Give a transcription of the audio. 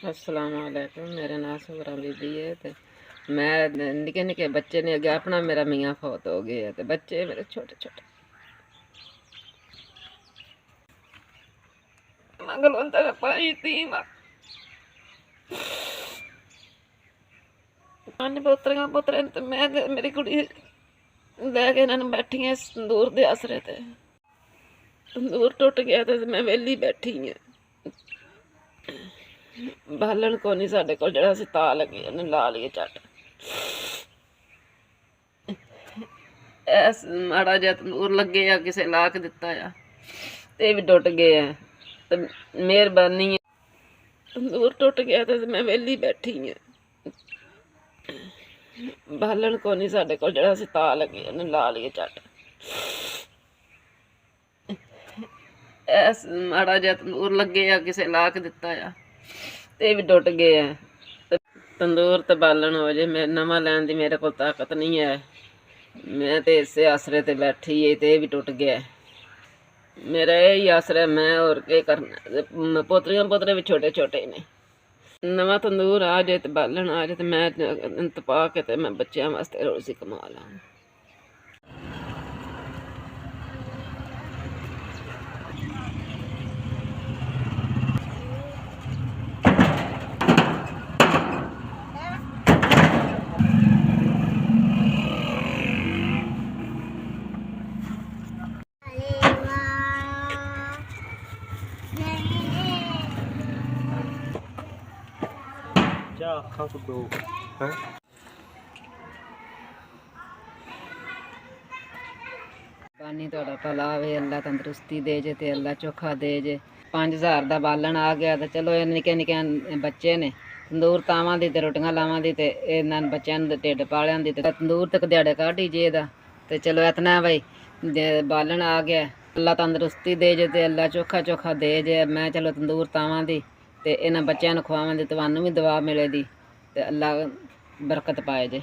अस्सलाम वालेकुम। मेरा नाम सुगरा बीबी है। ते मैं निके निके बच्चे ने अगे अपना मेरा मियाँ फौत हो गए है। ते बच्चे मेरे छोटे छोटे मंगलवंता का पाई थी पोतरियां पोतरे ते मैं ते मेरी कुड़ी लैके इन्होंने बैठी है तंदूर दे आसरे ते। तंदूर टुट गया ते मैं वेली बैठी है। बालन को नहीं साडे कोल जेड़ा असीं ता लगे उन्हें ला लिए झट। ऐस माड़ा जिहा तंदूर लगे आ किसे ला के दिता आ ते भी टुट गए हैं। ते मेहरबानी है तंदूर टुट गया ते मैं वेली बैठी है। बालन को नहीं साडे कोल जेड़ा असीं ता लगे उन्हें ला लिए झट। ऐस माड़ा जिहा तंदूर लगे आ किसे ला के दिता आ ते भी टुट गए हैं। ते तंदूर ते बालन हो जे मैं नवा लैन दी मेरे कोल ताकत नहीं है। मैं ते इसे आसरे ते बैठी है ते भी टुट गया। मेरा यही आसरा मैं और के करना। पोतरियां पोतरे भी छोटे छोटे ने। नवा तंदूर आ जाए तो बालन आ जाए तो मैं तपा के ते मैं बच्चों वास्ते रोजी कमा ला। क्या खप दो है पानी थोड़ा भला वे अल्लाह तंदरुस्ती दे जे ते अल्लाह चोखा दे जे। 5000 दा बालन आ गया तो चलो ये निके निके बच्चे ने तंदूर तावां दी ते रोटियां लावां दी ते इन्हां बच्चों दे ढिड पालियां दी ते तंदूर तक दिहाड़े काट ही जे दा। ते चलो इतना भाई बालन आ गया अल्लाह तंदरुस्ती दे जे ते अल्लाह चोखा चोखा दे जे। मैं चलो तंदूर तावां दी ते इन्हां बच्चों नूं खवावां दी तुहानूं भी दुआ मिले दी ते अल्लाह बरकत पाए जे।